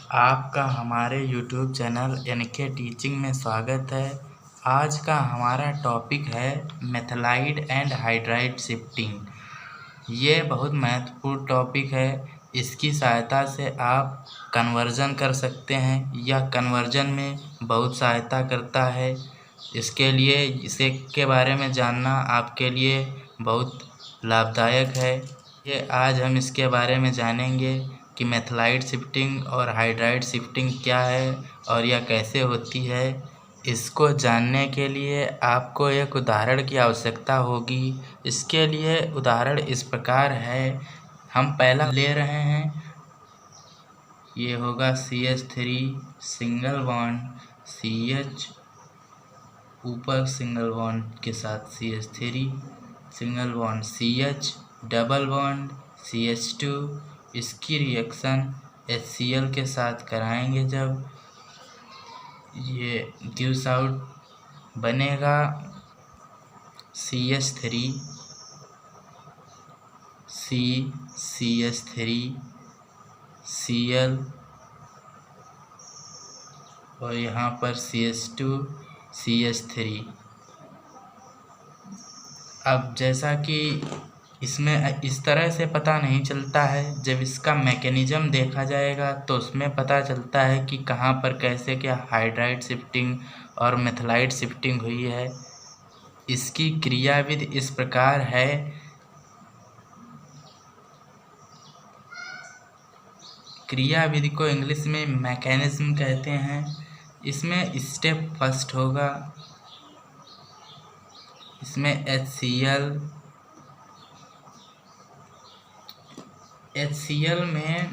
आपका हमारे YouTube channel N K teaching में स्वागत है। आज का हमारा टॉपिक है मेथलाइड एंड हाइड्राइड शिफ्टिंग। ये बहुत महत्वपूर्ण टॉपिक है। इसकी सहायता से आप कन्वर्जन कर सकते हैं। यह कन्वर्जन में बहुत सहायता करता है। इसके लिए इसे के बारे में जानना आपके लिए बहुत लाभदायक है। ये आज हम इसके बारे में जानेंगे कि मेथलाइड शिफ्टिंग और हाइड्राइड शिफ्टिंग क्या है और यह कैसे होती है। इसको जानने के लिए आपको एक उदाहरण की आवश्यकता होगी। इसके लिए उदाहरण इस प्रकार है। हम पहला ले रहे हैं, ये होगा CH3 सिंगल बॉन्ड CH, ऊपर सिंगल बॉन्ड के साथ CH3 single bond CH, double bond CH2। इसकी रिएक्शन HCl के साथ कराएंगे जब ये गिव्स आउट बनेगा CH3 CH3 Cl और यहाँ पर CH2 CH3। अब जैसा कि इसमें इस तरह से पता नहीं चलता है, जब इसका मैकेनिज्म देखा जाएगा तो उसमें पता चलता है कि कहाँ पर कैसे क्या हाइड्राइड शिफ्टिंग और मेथलाइड शिफ्टिंग हुई है। इसकी क्रियाविधि इस प्रकार है। क्रियाविधि को इंग्लिश में मैकेनिज्म कहते हैं। इसमें स्टेप फर्स्ट होगा, इसमें HCl में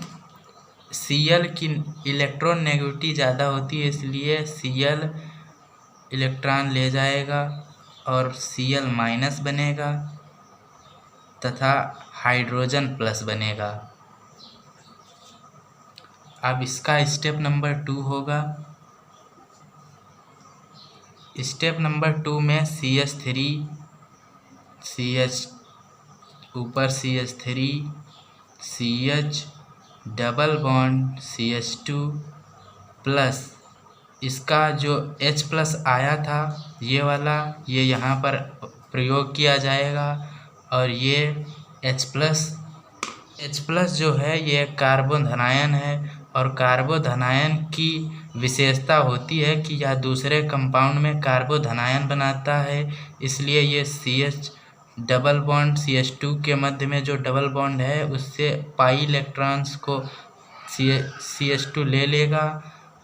Cl की इलेक्ट्रॉन नेगेटिविटी ज़्यादा होती है, इसलिए Cl इलेक्ट्रॉन ले जाएगा और Cl माइनस बनेगा तथा हाइड्रोजन प्लस बनेगा। अब इसका स्टेप नंबर 2 होगा। स्टेप नंबर 2 में CH3 CH, ऊपर CH3 CH, double bond CH2 plus इसका जो H प्लस आया था ये वाला, ये यहाँ पर प्रयोग किया जाएगा और ये H प्लस जो है ये कार्बोधनायन है और कार्बोधनायन की विशेषता होती है कि यह दूसरे कंपाउंड में कार्बोधनायन बनाता है। इसलिए ये CH डबल बॉन्ड CH2 के मध्य में जो डबल बॉन्ड है उससे पाई इलेक्ट्रॉन्स को CH2 ले लेगा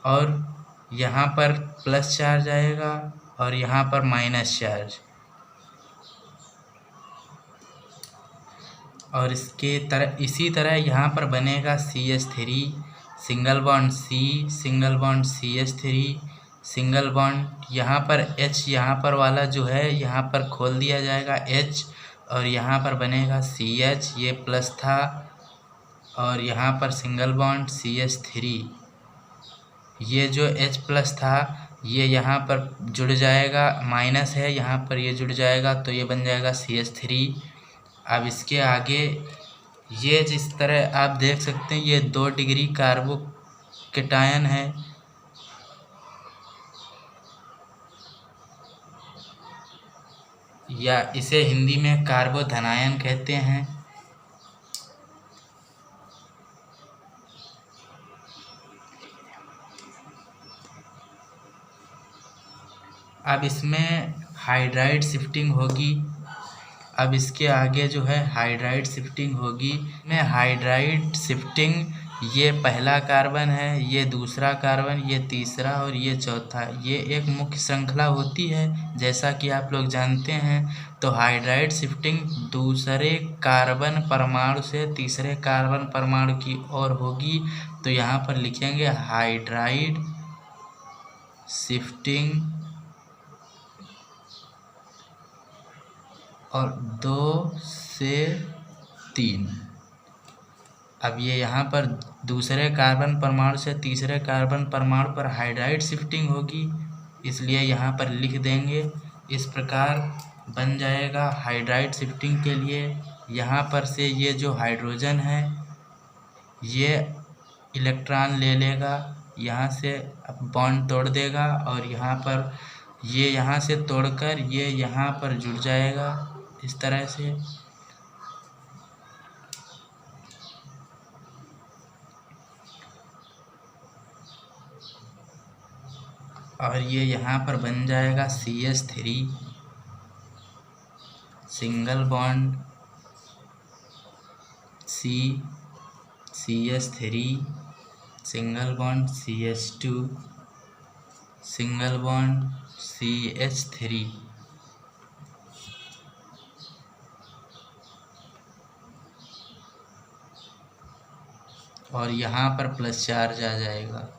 और यहाँ पर प्लस चार्ज आएगा और यहाँ पर माइनस चार्ज। और इसी तरह यहाँ पर बनेगा CH3 single bond C, single bond CH3 single bond, यहाँ पर H, यहाँ पर वाला जो है यहाँ पर खोल दिया जाएगा H और यहाँ पर बनेगा CH, ये प्लस था और यहाँ पर सिंगल बॉन्ड CH3, ये जो H प्लस था ये यहाँ पर जुड़ जाएगा, माइनस है यहाँ पर ये जुड़ जाएगा तो ये बन जाएगा CH3। अब इसके आगे ये जिस तरह आप देख सकते हैं ये 2 डिग्री कार्बोकेटायन है। या इसे हिंदी में कार्बोधनायन कहते हैं। अब इसमें हाइड्राइड शिफ्टिंग होगी। अब इसके आगे जो है हाइड्राइड शिफ्टिंग होगी। में हाइड्राइड शिफ्टिंग, ये पहला कार्बन है, ये दूसरा कार्बन, ये तीसरा और ये चौथा, ये एक मुख्य श्रृंखला होती है जैसा कि आप लोग जानते हैं। तो हाइड्राइड शिफ्टिंग दूसरे कार्बन परमाणु से तीसरे कार्बन परमाणु की ओर होगी। तो यहाँ पर लिखेंगे हाइड्राइड शिफ्टिंग और 2 से 3। अब ये यहाँ पर दूसरे कार्बन परमाणु से तीसरे कार्बन परमाणु पर हाइड्राइड शिफ्टिंग होगी, इसलिए यहाँ पर लिख देंगे। इस प्रकार बन जाएगा हाइड्राइड शिफ्टिंग के लिए। यहाँ पर से ये जो हाइड्रोजन है ये इलेक्ट्रॉन ले लेगा, यहाँ से बॉन्ड तोड़ देगा और यहाँ पर ये यहाँ से तोड़कर ये यहाँ पर जुड़ जाएगा इस तरह से। और ये यहाँ पर बन जाएगा CH3 single bond CH3 single bond CH2 single bond CH3। और यहाँ पर प्लस चार्ज आ जाएगा।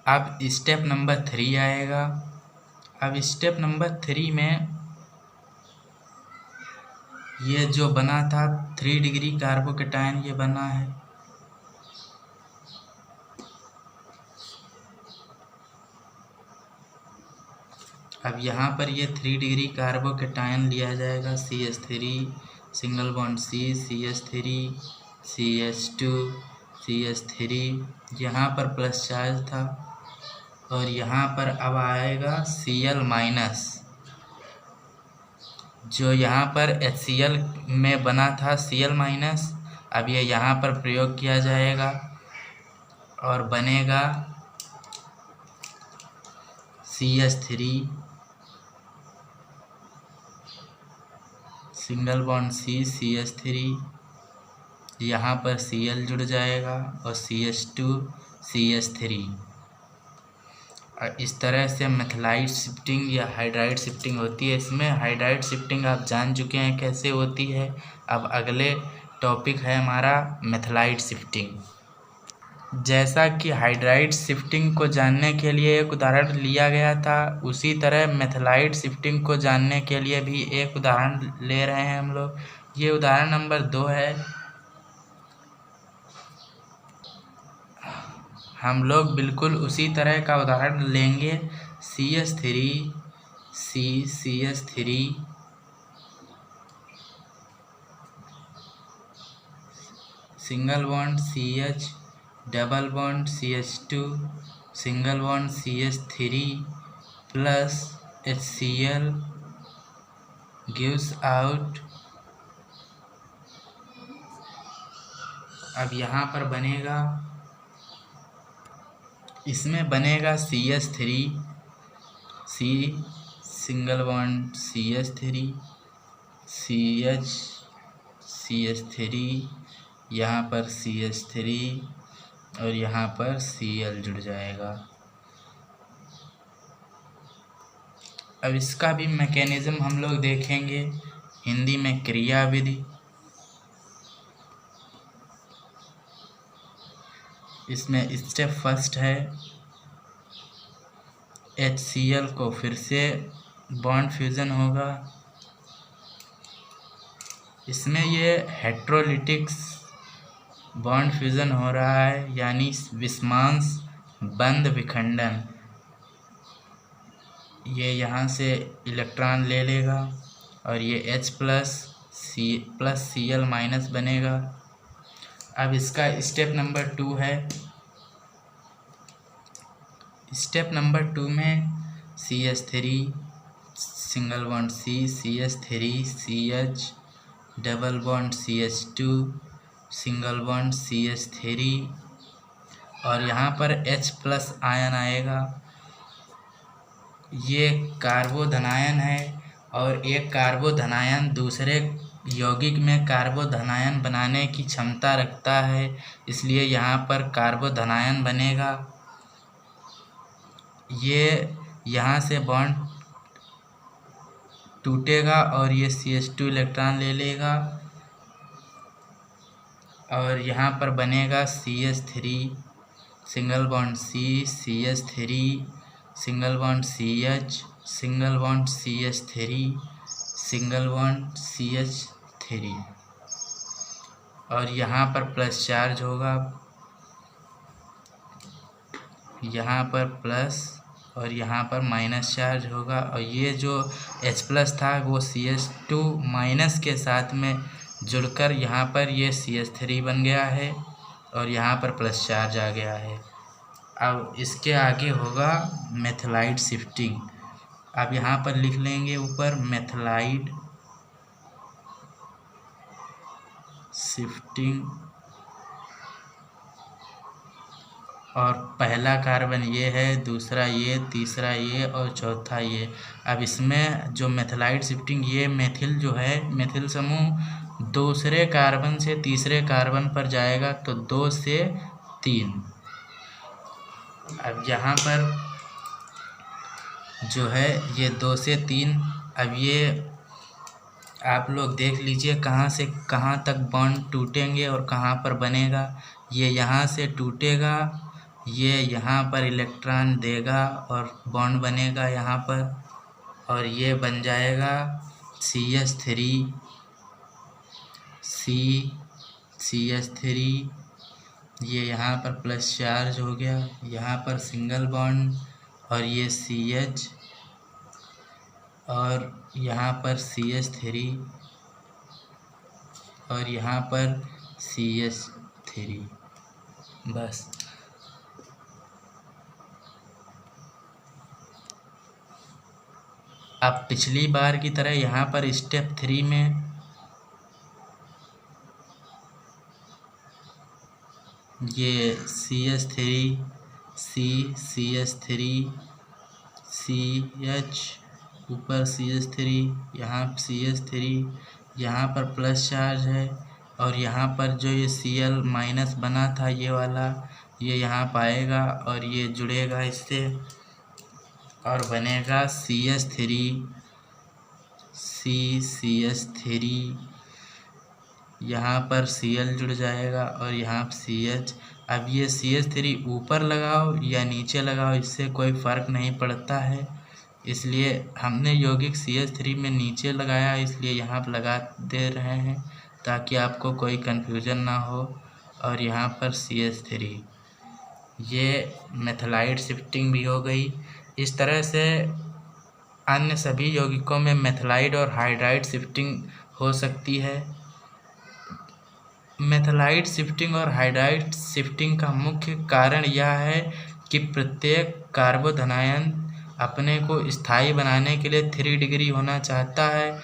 अब स्टेप नंबर 3 आएगा। अब स्टेप नंबर 3 में ये जो बना था 3 डिग्री कार्बोकेटायन ये बना है। अब यहाँ पर ये 3 डिग्री कार्बोकेटायन लिया जाएगा, CH3 single bond C CH3 CH2 CH3, यहाँ पर प्लस चार्ज था। और यहाँ पर अब आएगा Cl माइनस, जो यहाँ पर HCl में बना था Cl माइनस, अब ये यहाँ पर प्रयोग किया जाएगा और बनेगा CH3 single bond C CH3, यहाँ पर Cl जुड़ जाएगा और CH2 CH3। और इस तरह से मेथलाइड शिफ्टिंग या हाइड्राइड शिफ्टिंग होती है। इसमें हाइड्राइड शिफ्टिंग आप जान चुके हैं कैसे होती है। अब अगले टॉपिक है हमारा मेथलाइड शिफ्टिंग। जैसा कि हाइड्राइड शिफ्टिंग को जानने के लिए एक उदाहरण लिया गया था, उसी तरह मेथलाइड शिफ्टिंग को जानने के लिए भी एक उदाहरण ले रहे हैं हम लोग। ये उदाहरण नंबर 2 है। हम लोग बिल्कुल उसी तरह का उदाहरण लेंगे। CH3 CH3 single bond CH double bond CH2 single bond CH3 plus HCl gives out. अब यहाँ पर बनेगा, इसमें बनेगा CH3 C single bond CH3 CH3, यहाँ पर CH3 और यहाँ पर Cl जुड़ जाएगा। अब इसका भी मैकेनिज्म हम लोग देखेंगे, हिंदी में क्रियाविधि। इसमें स्टेप फर्स्ट है HCl को फिर से बॉन्ड फ्यूज़न होगा। इसमें ये हेट्रोलिटिक्स बॉन्ड फ्यूज़न हो रहा है, यानी विस्मांस बंद विखंडन। ये यहाँ से इलेक्ट्रॉन ले लेगा और ये H प्लस Cl माइनस बनेगा। अब इसका स्टेप नंबर 2 है। स्टेप नंबर 2 में CH3 single bond C CH3 CH double bond CH2 single bond CH3 और यहाँ पर H प्लस आयन आएगा। ये कार्बोधनायन है और एक कार्बोधनायन दूसरे यौगिक में कार्बोधनायन बनाने की क्षमता रखता है, इसलिए यहाँ पर कार्बोधनायन बनेगा। ये यहाँ से बॉन्ड टूटेगा और ये CH2 इलेक्ट्रॉन ले लेगा और यहाँ पर बनेगा CH3 single bond C CH3 single bond CH single bond CH3 single bond CH3 और यहाँ पर प्लस चार्ज होगा, यहाँ पर प्लस और यहाँ पर माइनस चार्ज होगा। और ये जो H प्लस था वो CH2 माइनस के साथ में जुड़कर यहाँ पर ये CH3 बन गया है और यहाँ पर प्लस चार्ज आ गया है। अब इसके आगे होगा मेथलाइड शिफ्टिंग। अब यहाँ पर लिख लेंगे ऊपर मेथलाइड शिफ्टिंग, और पहला कार्बन ये है, दूसरा ये, तीसरा ये और चौथा ये। अब इसमें जो मेथलाइड शिफ्टिंग, ये मेथिल जो है, मेथिल समूह दूसरे कार्बन से तीसरे कार्बन पर जाएगा, तो 2 से 3। अब यहाँ पर जो है ये 2 से 3, अब ये आप लोग देख लीजिए कहाँ से कहाँ तक बॉन्ड टूटेंगे और कहाँ पर बनेगा। ये यहाँ से टूटेगा, ये यहाँ पर इलेक्ट्रॉन देगा और बॉन्ड बनेगा यहाँ पर, और ये बन जाएगा CH3 CH3। ये यहाँ पर प्लस चार्ज हो गया, यहाँ पर सिंगल बॉन्ड, और ये CH, और यहाँ पर CH3 और यहाँ पर CH3। बस। अब पिछली बार की तरह यहाँ पर स्टेप 3 में ये CH3 CH3 CH, ऊपर CH3, यहाँ CH3, यहाँ पर प्लस चार्ज है, और यहाँ पर जो ये Cl माइनस बना था ये वाला, ये यहाँ पाएगा और ये जुड़ेगा इससे और बनेगा CH3 CH3। यहाँ पर Cl जुड़ जाएगा और यहाँ CH। अब ये CH3 ऊपर लगाओ या नीचे लगाओ, इससे कोई फ़र्क नहीं पड़ता है, इसलिए हमने यौगिक CH3 में नीचे लगाया, इसलिए यहाँ पर लगा दे रहे हैं ताकि आपको कोई कन्फ्यूज़न ना हो। और यहाँ पर CH3, ये मेथलाइड शिफ्टिंग भी हो गई। इस तरह से अन्य सभी यौगिकों में मेथलाइड और हाइड्राइड शिफ्टिंग हो सकती है। मेथलाइड शिफ्टिंग और हाइड्राइड शिफ्टिंग का मुख्य कारण यह है कि प्रत्येक कार्बोधनायन अपने को स्थायी बनाने के लिए 3 डिग्री होना चाहता है,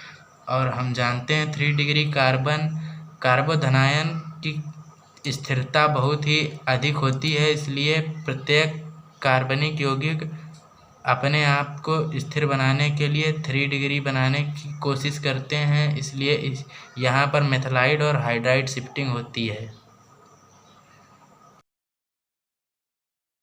और हम जानते हैं 3 डिग्री कार्बोधनायन की स्थिरता बहुत ही अधिक होती है, इसलिए प्रत्येक कार्बनिक यौगिक अपने आप को स्थिर बनाने के लिए 3 डिग्री बनाने की कोशिश करते हैं, इसलिए यहाँ पर मेथलाइड और हाइड्राइड शिफ्टिंग होती है।